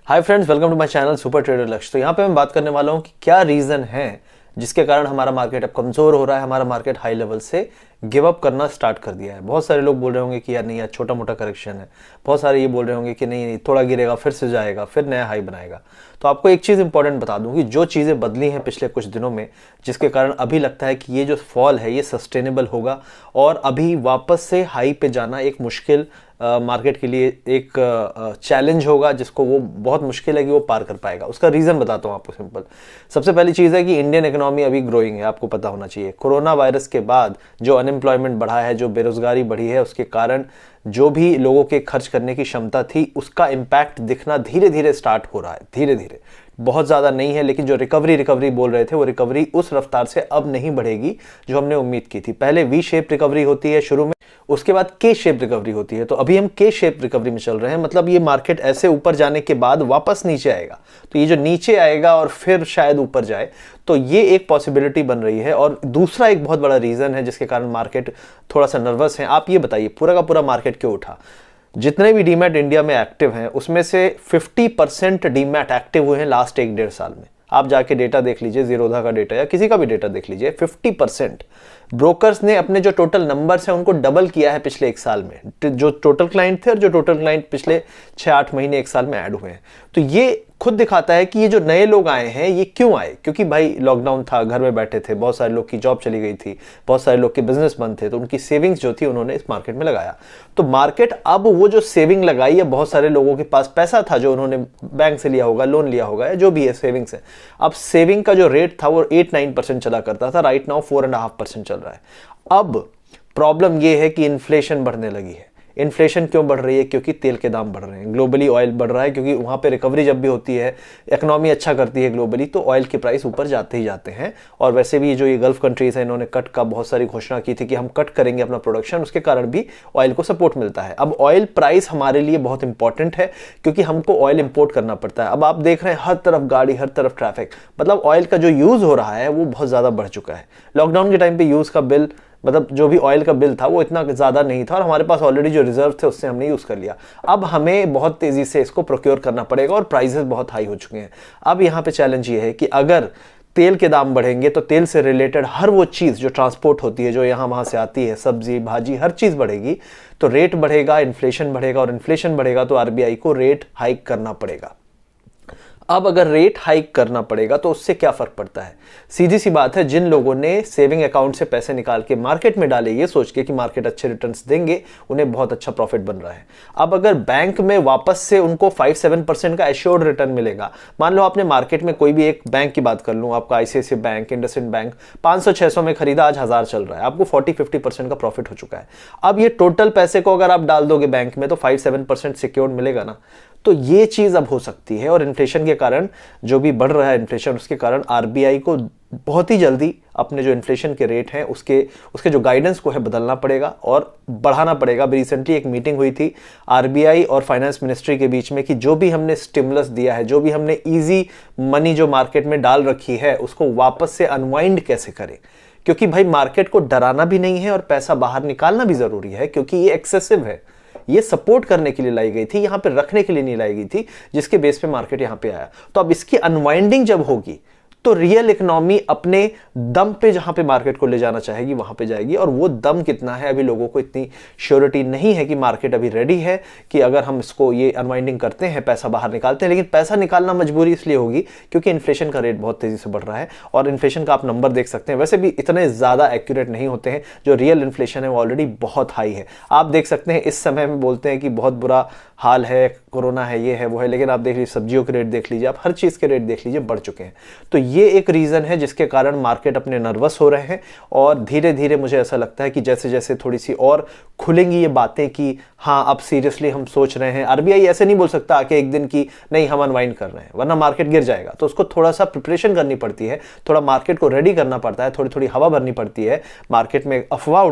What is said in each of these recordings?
Hi friends, welcome to my channel super trader Lakshya. तो यहाँ पे मैं बात करने वाला हूँ कि क्या रीज़न है जिसके कारण हमारा मार्केट अब कमज़ोर हो रहा है, हमारा मार्केट हाई लेवल से गिव अप करना स्टार्ट कर दिया है। बहुत सारे लोग बोल रहे होंगे कि यार नहीं, यार छोटा मोटा करेक्शन है। बहुत सारे ये बोल रहे होंगे कि नहीं नहीं, थोड़ा गिरेगा फिर से जाएगा, फिर नया हाई बनाएगा। तो आपको एक चीज़ इंपॉर्टेंट बता दूं कि जो चीज़ें बदली हैं पिछले कुछ दिनों में, जिसके कारण अभी लगता है कि ये जो फॉल है ये सस्टेनेबल होगा और अभी वापस से हाई पे जाना एक मुश्किल मार्केट के लिए एक चैलेंज होगा, जिसको वो बहुत मुश्किल है कि वो पार कर पाएगा। उसका रीज़न बताता हूँ आपको सिंपल। सबसे पहली चीज़ है कि इंडियन इकोनॉमी अभी ग्रोइंग है, आपको पता होना चाहिए। कोरोना वायरस के बाद जो अनएम्प्लॉयमेंट बढ़ा है, जो बेरोजगारी बढ़ी है, उसके कारण जो भी लोगों के खर्च करने की क्षमता थी उसका इम्पैक्ट दिखना धीरे धीरे स्टार्ट हो रहा है। धीरे धीरे, बहुत ज़्यादा नहीं है, लेकिन जो रिकवरी बोल रहे थे वो रिकवरी उस रफ्तार से अब नहीं बढ़ेगी जो हमने उम्मीद की थी। पहले वी शेप रिकवरी होती है शुरू में, उसके बाद के शेप रिकवरी होती है। तो अभी हम के शेप रिकवरी में चल रहे हैं, मतलब ये मार्केट ऐसे ऊपर जाने के बाद वापस नीचे आएगा। तो ये जो नीचे आएगा और फिर शायद ऊपर जाए, तो ये एक पॉसिबिलिटी बन रही है। और दूसरा एक बहुत बड़ा रीज़न है जिसके कारण मार्केट थोड़ा सा नर्वस है। आप ये बताइए, पूरा का पूरा मार्केट क्यों उठा? जितने भी डीमैट इंडिया में एक्टिव हैं उसमें से 50% डीमैट एक्टिव हुए हैं लास्ट 1-1.5 साल में। आप जाके डेटा देख लीजिए, जीरोधा का डेटा या किसी का भी डेटा देख लीजिए। 50% ब्रोकर्स ने अपने जो टोटल नंबर्स हैं उनको डबल किया है पिछले 1 साल में। जो टोटल क्लाइंट थे और जो टोटल क्लाइंट पिछले 6-8 महीने 1 साल में ऐड हुए हैं। तो ये खुद दिखाता है कि ये जो नए लोग आए हैं ये क्यों आए, क्योंकि भाई लॉकडाउन था, घर में बैठे थे, बहुत सारे लोग की जॉब चली गई थी, बहुत सारे लोग के बिजनेस बंद थे, तो उनकी सेविंग्स जो थी उन्होंने इस मार्केट में लगाया। तो मार्केट अब वो जो सेविंग लगाई है, बहुत सारे लोगों के पास पैसा था जो उन्होंने बैंक से लिया होगा, लोन लिया होगा या जो भी है सेविंग्स है। अब सेविंग का जो रेट था वो 8-9% चला करता था, राइट नाउ 4.5% चल रहा है। अब प्रॉब्लम ये है कि इन्फ्लेशन बढ़ने लगी है। इन्फ्लेशन क्यों बढ़ रही है? क्योंकि तेल के दाम बढ़ रहे हैं, ग्लोबली ऑयल बढ़ रहा है, क्योंकि वहाँ पे रिकवरी जब भी होती है, इकोनॉमी अच्छा करती है ग्लोबली, तो ऑयल के प्राइस ऊपर जाते ही जाते हैं। और वैसे भी जो ये गल्फ कंट्रीज हैं, इन्होंने कट का बहुत सारी घोषणा की थी कि हम कट करेंगे अपना प्रोडक्शन, उसके कारण भी ऑयल को सपोर्ट मिलता है। अब ऑयल प्राइस हमारे लिए बहुत इंपॉर्टेंट है क्योंकि हमको ऑयल इंपोर्ट करना पड़ता है। अब आप देख रहे हैं हर तरफ गाड़ी, हर तरफ ट्रैफिक, मतलब ऑयल का जो यूज़ हो रहा है वो बहुत ज़्यादा बढ़ चुका है। लॉकडाउन के टाइम पर यूज़ का बिल, मतलब जो भी ऑयल का बिल था वो इतना ज़्यादा नहीं था और हमारे पास ऑलरेडी जो रिजर्व थे उससे हमने यूज़ कर लिया। अब हमें बहुत तेज़ी से इसको प्रोक्योर करना पड़ेगा और प्राइसेस बहुत हाई हो चुके हैं। अब यहाँ पे चैलेंज ये है कि अगर तेल के दाम बढ़ेंगे तो तेल से रिलेटेड हर वो चीज़ जो ट्रांसपोर्ट होती है, जो यहाँ वहाँ से आती है, सब्जी भाजी, हर चीज़ बढ़ेगी, तो रेट बढ़ेगा, इन्फ्लेशन बढ़ेगा, और इन्फ्लेशन बढ़ेगा तो आरबीआई को रेट हाइक करना पड़ेगा। अब अगर रेट हाइक करना पड़ेगा तो उससे क्या फर्क पड़ता है? सीधी सी बात है, जिन लोगों ने सेविंग अकाउंट से पैसे निकाल के मार्केट में डाले ये सोच के कि मार्केट अच्छे रिटर्न्स देंगे, उन्हें बहुत अच्छा प्रॉफिट बन रहा है। अब अगर बैंक में वापस से उनको 5-7% का एश्योर्ड रिटर्न मिलेगा, मान लो आपने मार्केट में कोई भी एक बैंक की बात कर लूँ, आपका आईसीआईसीआई बैंक, इंडसइंड बैंक 500-600 में खरीदा, आज 1000 चल रहा है, आपको 40-50% का प्रॉफिट हो चुका है। अब ये टोटल पैसे को अगर आप डाल दोगे बैंक में तो 5-7% सिक्योर्ड मिलेगा ना। तो ये चीज़ अब हो सकती है। और इन्फ्लेशन के कारण, जो भी बढ़ रहा है इन्फ्लेशन, उसके कारण आरबीआई को बहुत ही जल्दी अपने जो इन्फ्लेशन के रेट हैं उसके जो गाइडेंस को है बदलना पड़ेगा और बढ़ाना पड़ेगा। अभी रिसेंटली एक मीटिंग हुई थी आरबीआई और फाइनेंस मिनिस्ट्री के बीच में कि जो भी हमने स्टिमुलस दिया है, जो भी हमने इजी मनी जो मार्केट में डाल रखी है, उसको वापस से अनवाइंड कैसे करें। क्योंकि भाई मार्केट को डराना भी नहीं है और पैसा बाहर निकालना भी जरूरी है, क्योंकि ये एक्सेसिव है। ये सपोर्ट करने के लिए लाई गई थी, यहां पे रखने के लिए नहीं लाई गई थी, जिसके बेस पे मार्केट यहां पे आया। तो अब इसकी अनवाइंडिंग जब होगी तो रियल इकोनॉमी अपने दम पे जहां पे मार्केट को ले जाना चाहेगी वहां पे जाएगी। और वो दम कितना है, अभी लोगों को इतनी श्योरिटी नहीं है कि मार्केट अभी रेडी है कि अगर हम इसको ये अनवाइंडिंग करते हैं, पैसा बाहर निकालते हैं। लेकिन पैसा निकालना मजबूरी इसलिए होगी क्योंकि इन्फ्लेशन का रेट बहुत तेजी से बढ़ रहा है और इन्फ्लेशन का आप नंबर देख सकते हैं, वैसे भी इतने ज्यादा एक्यूरेट नहीं होते हैं। जो रियल इन्फ्लेशन है वो ऑलरेडी बहुत हाई है। आप देख सकते हैं इस समय में बोलते हैं कि बहुत बुरा हाल है, कोरोना है, ये है, वो है, लेकिन आप देख लीजिए सब्जियों के रेट देख लीजिए, आप हर चीज के रेट देख लीजिए, बढ़ चुके हैं। तो ये एक रीजन है जिसके कारण मार्केट अपने नर्वस हो रहे हैं। और धीरे धीरे मुझे ऐसा लगता है कि जैसे जैसे थोड़ी सी और खुलेंगी ये बातें कि हाँ अब सीरियसली हम सोच रहे हैं, आरबीआई ऐसे नहीं बोल सकता आके एक दिन की नहीं हम अनवाइंड कर रहे हैं, वरना मार्केट गिर जाएगा। तो उसको थोड़ा सा प्रिपरेशन करनी पड़ती है, थोड़ा मार्केट को रेडी करना पड़ता है, थोड़ी थोड़ी हवा भरनी पड़ती है, मार्केट में अफवाह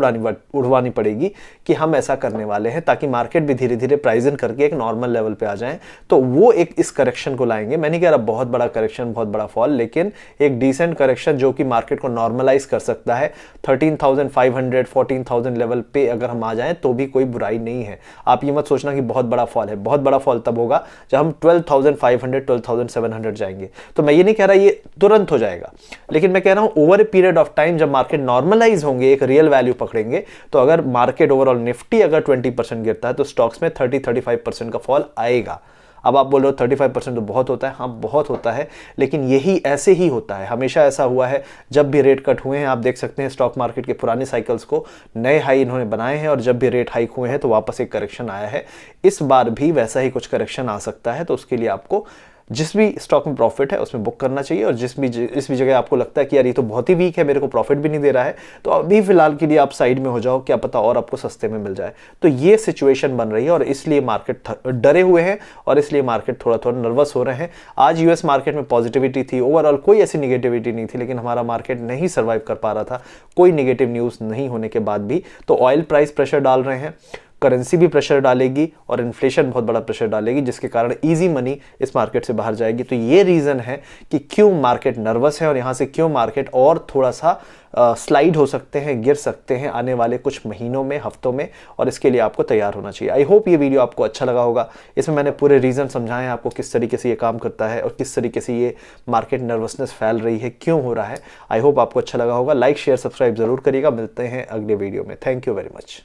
उड़वानी पड़ेगी कि हम ऐसा करने वाले हैं, ताकि मार्केट भी धीरे धीरे प्राइस इन करके एक नॉर्मल लेवल पे आ जाए। तो वो एक इस करेक्शन को लाएंगे। मैं नहीं कह रहा बहुत बड़ा करेक्शन, बहुत बड़ा फॉल, लेकिन अगेन एक डिसेंट करेक्शन जो कि मार्केट को नॉर्मलाइज कर सकता है। 13,500 14,000 लेवल पे अगर हम आ जाएं तो भी कोई बुराई नहीं है। आप ये मत सोचना कि बहुत बड़ा फॉल है, बहुत बड़ा फॉल तब होगा जब हम 12,500 12,700 जाएंगे। तो मैं ये नहीं कह रहा ये तुरंत हो जाएगा, लेकिन मैं कह रहा हूं over a period of time जब मार्केट नॉर्मलाइज होंगे, एक रियल वैल्यू पकड़ेंगे, तो अगर मार्केट ओवरऑल निफ्टी अगर 20% गिरता है तो स्टॉक्स में 30-35% का फॉल आएगा। अब आप बोल रहे हो 35% तो बहुत होता है, हाँ बहुत होता है, लेकिन यही ऐसे ही होता है, हमेशा ऐसा हुआ है जब भी रेट कट हुए हैं। आप देख सकते हैं स्टॉक मार्केट के पुराने साइकिल्स को, नए हाई इन्होंने बनाए हैं और जब भी रेट हाइक हुए हैं तो वापस एक करेक्शन आया है। इस बार भी वैसा ही कुछ करेक्शन आ सकता है, तो उसके लिए आपको जिस भी स्टॉक में प्रॉफिट है उसमें बुक करना चाहिए, और जिस भी जगह आपको लगता है कि यार ये तो बहुत ही वीक है, मेरे को प्रॉफिट भी नहीं दे रहा है, तो अभी फिलहाल के लिए आप साइड में हो जाओ, क्या पता और आपको सस्ते में मिल जाए। तो ये सिचुएशन बन रही है और इसलिए मार्केट डरे हुए हैं और इसलिए मार्केट थोड़ा थोड़ा नर्वस हो रहे हैं। आज यूएस मार्केट में पॉजिटिविटी थी, ओवरऑल कोई ऐसी निगेटिविटी नहीं थी, लेकिन हमारा मार्केट नहीं सर्वाइव कर पा रहा था कोई निगेटिव न्यूज़ नहीं होने के बाद भी। तो ऑयल प्राइस प्रेशर डाल रहे हैं, करेंसी भी प्रेशर डालेगी और इन्फ्लेशन बहुत बड़ा प्रेशर डालेगी, जिसके कारण इजी मनी इस मार्केट से बाहर जाएगी। तो ये रीज़न है कि क्यों मार्केट नर्वस है और यहाँ से क्यों मार्केट और थोड़ा सा स्लाइड हो सकते हैं, गिर सकते हैं आने वाले कुछ महीनों में, हफ्तों में, और इसके लिए आपको तैयार होना चाहिए। आई होप ये वीडियो आपको अच्छा लगा होगा। इसमें मैंने पूरे रीज़न समझाए हैं आपको किस तरीके से ये काम करता है और किस तरीके से ये मार्केट नर्वसनेस फैल रही है, क्यों हो रहा है। आई होप आपको अच्छा लगा होगा। लाइक शेयर सब्सक्राइब जरूर करिएगा। मिलते हैं अगले वीडियो में। Thank you very much.